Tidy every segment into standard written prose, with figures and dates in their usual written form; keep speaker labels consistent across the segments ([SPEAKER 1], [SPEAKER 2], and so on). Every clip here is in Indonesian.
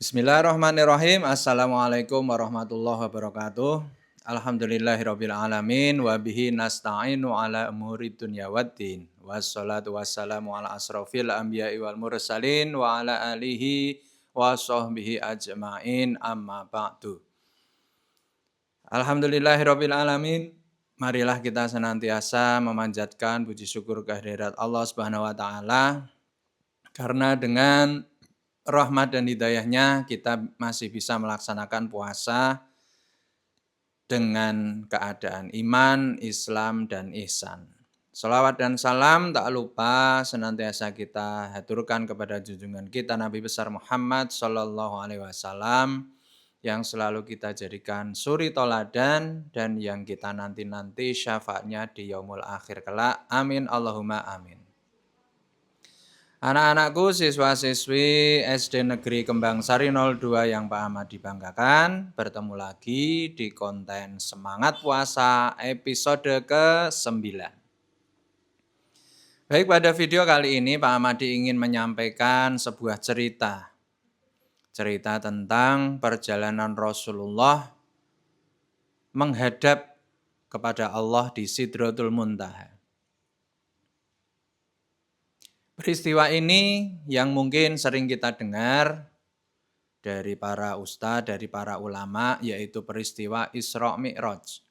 [SPEAKER 1] Bismillahirrahmanirrahim. Assalamualaikum warahmatullahi wabarakatuh. Alhamdulillahirabbil alamin wa bihi nasta'inu ala umuri dunya waddin. Wassalatu wassalamu ala asrofil anbiya'i wal mursalin wa ala alihi wa sahbihi ajmain amma ba'du. Alhamdulillahirabbil alamin. Marilah kita senantiasa memanjatkan puji syukur kehadirat Allah Subhanahu wa taala karena dengan rahmat dan hidayahnya kita masih bisa melaksanakan puasa dengan keadaan iman, Islam, dan ihsan. Salawat dan salam tak lupa senantiasa kita haturkan kepada junjungan kita Nabi besar Muhammad Sallallahu Alaihi Wasallam yang selalu kita jadikan suri toladan dan yang kita nanti-nanti syafaatnya di yaumul akhir kelak. Amin Allahumma amin. Anak-anakku siswa-siswi SD Negeri Kembang Sari 02 yang Pak Ahmad dibanggakan, bertemu lagi di konten Semangat Puasa episode ke-9. Baik, pada video kali ini Pak Ahmad ingin menyampaikan sebuah cerita. Cerita tentang perjalanan Rasulullah menghadap kepada Allah di Sidratul Muntaha. Peristiwa ini yang mungkin sering kita dengar dari para ustadz, dari para ulama, yaitu peristiwa Isra Mi'raj.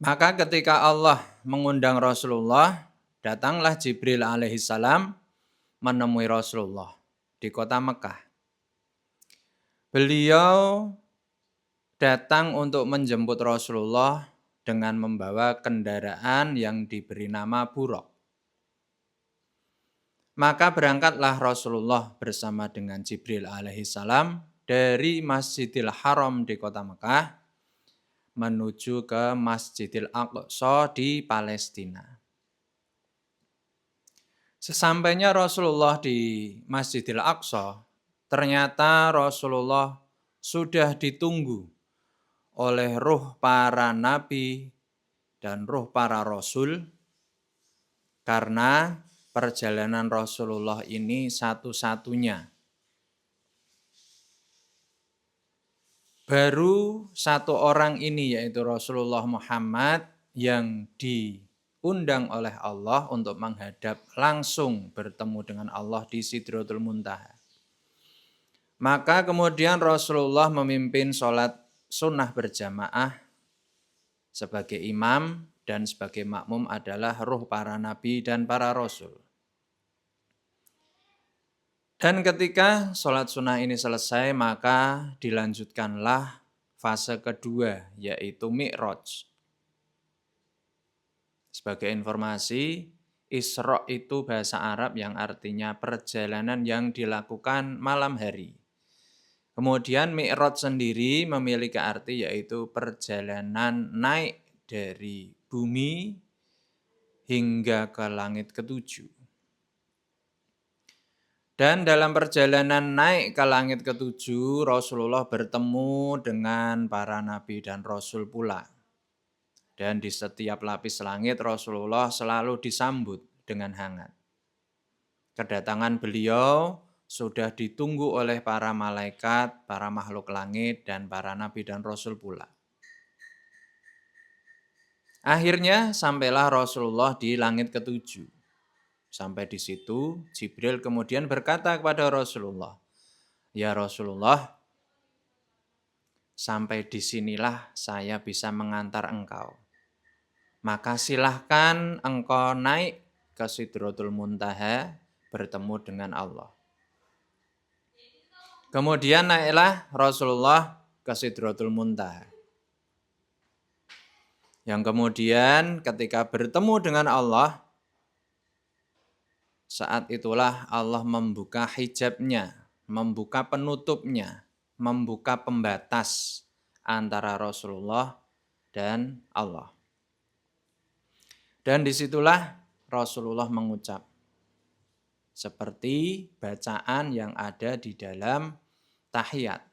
[SPEAKER 1] Maka ketika Allah mengundang Rasulullah, datanglah Jibril alaihissalam menemui Rasulullah di kota Mekah. Beliau datang untuk menjemput Rasulullah dengan membawa kendaraan yang diberi nama Buraq. Maka berangkatlah Rasulullah bersama dengan Jibril alaihissalam dari Masjidil Haram di kota Mekah menuju ke Masjidil Aqsa di Palestina. Sesampainya Rasulullah di Masjidil Aqsa, ternyata Rasulullah sudah ditunggu oleh ruh para nabi dan ruh para rasul karena perjalanan Rasulullah ini satu-satunya. Baru satu orang ini yaitu Rasulullah Muhammad yang diundang oleh Allah untuk menghadap langsung bertemu dengan Allah di Sidratul Muntaha. Maka kemudian Rasulullah memimpin sholat sunnah berjamaah sebagai imam dan sebagai makmum adalah ruh para nabi dan para rasul. Dan ketika sholat sunnah ini selesai, maka dilanjutkanlah fase kedua, yaitu Mi'raj. Sebagai informasi, Isra itu bahasa Arab yang artinya perjalanan yang dilakukan malam hari. Kemudian Mi'raj sendiri memiliki arti yaitu perjalanan naik dari bumi hingga ke langit ketujuh. Dan dalam perjalanan naik ke langit ketujuh, Rasulullah bertemu dengan para nabi dan rasul pula. Dan di setiap lapis langit Rasulullah selalu disambut dengan hangat. Kedatangan beliau sudah ditunggu oleh para malaikat, para makhluk langit, dan para nabi dan rasul pula. Akhirnya sampailah Rasulullah di langit ketujuh. Sampai di situ, Jibril kemudian berkata kepada Rasulullah, "Ya Rasulullah, sampai disinilah saya bisa mengantar engkau. Maka silahkan engkau naik ke Sidratul Muntaha bertemu dengan Allah." Kemudian naiklah Rasulullah ke Sidratul Muntaha. Yang kemudian ketika bertemu dengan Allah, saat itulah Allah membuka hijabnya, membuka penutupnya, membuka pembatas antara Rasulullah dan Allah. Dan disitulah Rasulullah mengucap seperti bacaan yang ada di dalam tahiyat.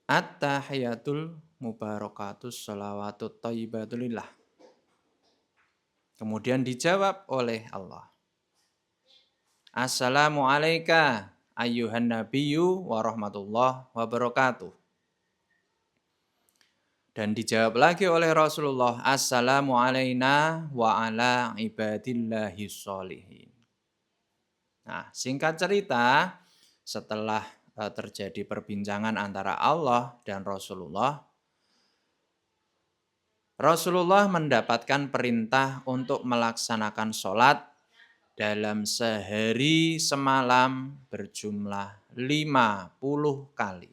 [SPEAKER 1] At-tahiyatul mubarakatus sholawatut thayyibatulillah. Kemudian dijawab oleh Allah. Assalamualaikum ayyuhan nabiyyu wa rahmatullah wabarakatuh. Dan dijawab lagi oleh Rasulullah, Assalamu alaina wa ala ibadillahi sholihin. Nah, singkat cerita, setelah terjadi perbincangan antara Allah dan Rasulullah, Rasulullah mendapatkan perintah untuk melaksanakan sholat dalam sehari semalam berjumlah 50 kali.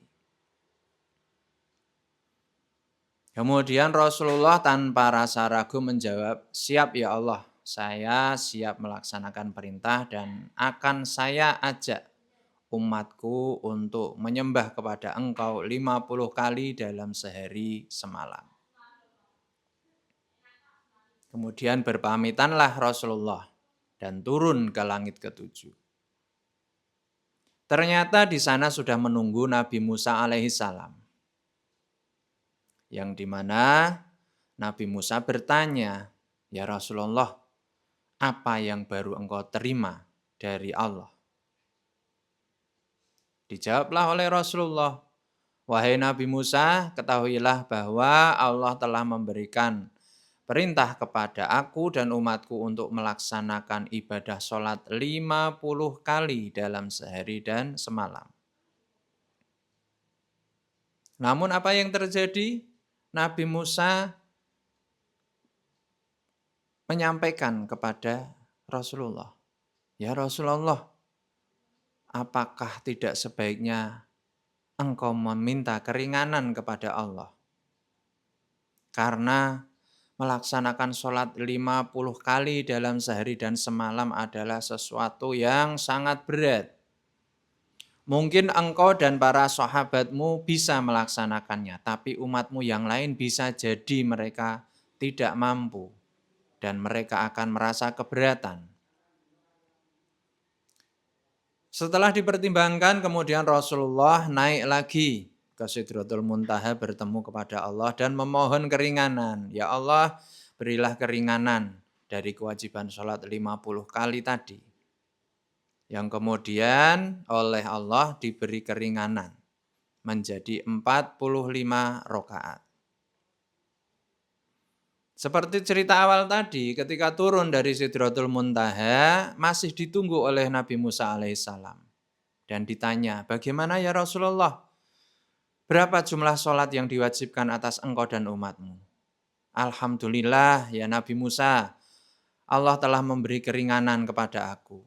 [SPEAKER 1] Kemudian Rasulullah tanpa rasa ragu menjawab, siap ya Allah, saya siap melaksanakan perintah dan akan saya ajak umatku untuk menyembah kepada engkau 50 kali dalam sehari semalam. Kemudian berpamitanlah Rasulullah dan turun ke langit ketujuh. Ternyata di sana sudah menunggu Nabi Musa alaihissalam. Yang dimana Nabi Musa bertanya, ya Rasulullah, apa yang baru engkau terima dari Allah? Dijawablah oleh Rasulullah, wahai Nabi Musa, ketahuilah bahwa Allah telah memberikan perintah kepada aku dan umatku untuk melaksanakan ibadah sholat 50 kali dalam sehari dan semalam. Namun apa yang terjadi? Nabi Musa menyampaikan kepada Rasulullah, ya Rasulullah, apakah tidak sebaiknya engkau meminta keringanan kepada Allah? Karena melaksanakan sholat 50 kali dalam sehari dan semalam adalah sesuatu yang sangat berat. Mungkin engkau dan para sahabatmu bisa melaksanakannya, tapi umatmu yang lain bisa jadi mereka tidak mampu dan mereka akan merasa keberatan. Setelah dipertimbangkan, kemudian Rasulullah naik lagi ke Sidratul Muntaha bertemu kepada Allah dan memohon keringanan. Ya Allah, berilah keringanan dari kewajiban sholat 50 kali tadi. Yang kemudian oleh Allah diberi keringanan menjadi 45 rakaat. Seperti cerita awal tadi, ketika turun dari Sidratul Muntaha masih ditunggu oleh Nabi Musa alaihissalam. Dan ditanya, bagaimana ya Rasulullah? Berapa jumlah sholat yang diwajibkan atas engkau dan umatmu? Alhamdulillah ya Nabi Musa, Allah telah memberi keringanan kepada aku.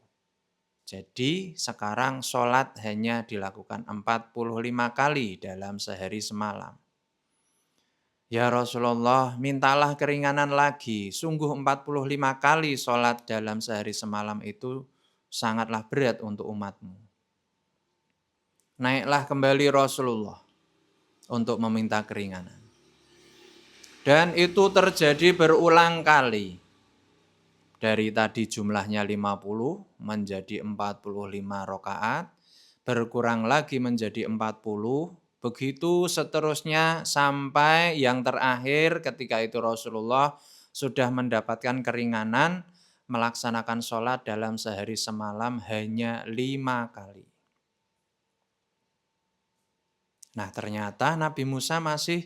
[SPEAKER 1] Jadi sekarang sholat hanya dilakukan 45 kali dalam sehari semalam. Ya Rasulullah, mintalah keringanan lagi. Sungguh 45 kali sholat dalam sehari semalam itu sangatlah berat untuk umatmu. Naiklah kembali Rasulullah untuk meminta keringanan. Dan itu terjadi berulang kali. Dari tadi jumlahnya 50 menjadi 45 rakaat, berkurang lagi menjadi 40, begitu seterusnya sampai yang terakhir ketika itu Rasulullah sudah mendapatkan keringanan melaksanakan sholat dalam sehari semalam hanya 5 kali. Nah ternyata Nabi Musa masih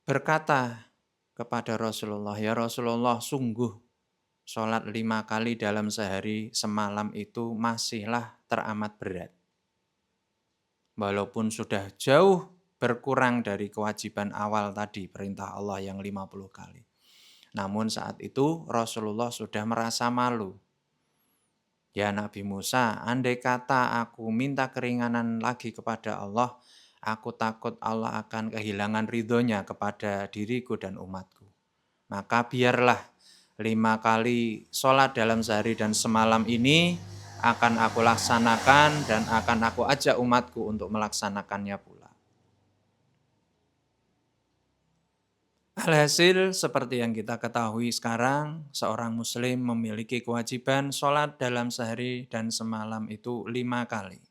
[SPEAKER 1] berkata kepada Rasulullah, ya Rasulullah, sungguh sholat 5 kali dalam sehari semalam itu masihlah teramat berat. Walaupun sudah jauh berkurang dari kewajiban awal tadi, perintah Allah yang 50 kali. Namun saat itu Rasulullah sudah merasa malu. Ya Nabi Musa, andai kata aku minta keringanan lagi kepada Allah, aku takut Allah akan kehilangan ridhonya kepada diriku dan umatku. Maka biarlah 5 kali sholat dalam sehari dan semalam ini akan aku laksanakan dan akan aku ajak umatku untuk melaksanakannya pula. Alhasil seperti yang kita ketahui sekarang, seorang muslim memiliki kewajiban sholat dalam sehari dan semalam itu 5 kali.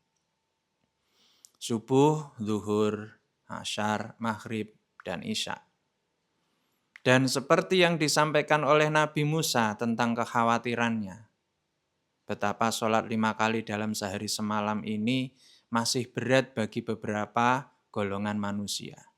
[SPEAKER 1] Subuh, zuhur, asyar, maghrib, dan isya. Dan seperti yang disampaikan oleh Nabi Musa tentang kekhawatirannya, betapa sholat 5 kali dalam sehari semalam ini masih berat bagi beberapa golongan manusia.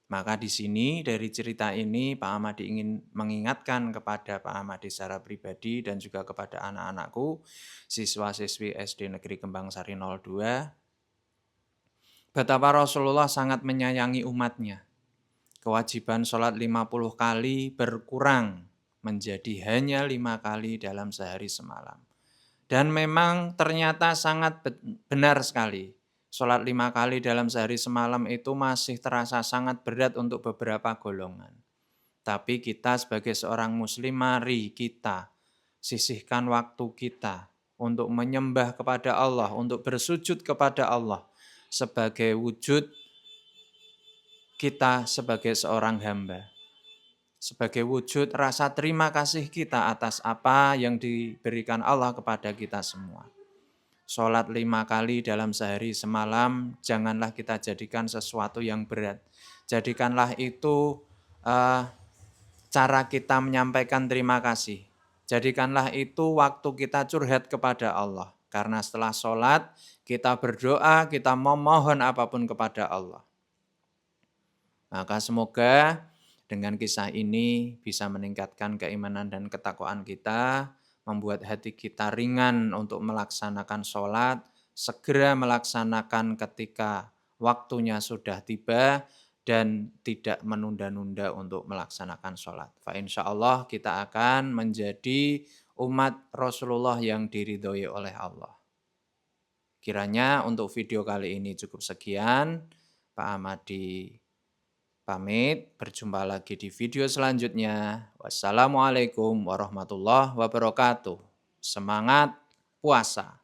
[SPEAKER 1] Maka di sini dari cerita ini Pak Ahmadi ingin mengingatkan kepada Pak Ahmadi secara pribadi dan juga kepada anak-anakku, siswa-siswi SD Negeri Kembangsari 02, betapa Rasulullah sangat menyayangi umatnya. Kewajiban sholat 50 kali berkurang menjadi hanya 5 kali dalam sehari semalam. Dan memang ternyata sangat benar sekali. Sholat 5 kali dalam sehari semalam itu masih terasa sangat berat untuk beberapa golongan. Tapi kita sebagai seorang muslim, mari kita sisihkan waktu kita untuk menyembah kepada Allah, untuk bersujud kepada Allah sebagai wujud kita sebagai seorang hamba. Sebagai wujud rasa terima kasih kita atas apa yang diberikan Allah kepada kita semua. Sholat 5 kali dalam sehari semalam, janganlah kita jadikan sesuatu yang berat. Jadikanlah itu cara kita menyampaikan terima kasih. Jadikanlah itu waktu kita curhat kepada Allah. Karena setelah sholat, kita berdoa, kita memohon apapun kepada Allah. Maka semoga dengan kisah ini bisa meningkatkan keimanan dan ketakwaan kita, membuat hati kita ringan untuk melaksanakan sholat, segera melaksanakan ketika waktunya sudah tiba, dan tidak menunda-nunda untuk melaksanakan sholat. Fa insya Allah kita akan menjadi umat Rasulullah yang diridhoi oleh Allah. Kiranya untuk video kali ini cukup sekian. Pak Ahmadi pamit, berjumpa lagi di video selanjutnya. Wassalamualaikum warahmatullahi wabarakatuh. Semangat puasa.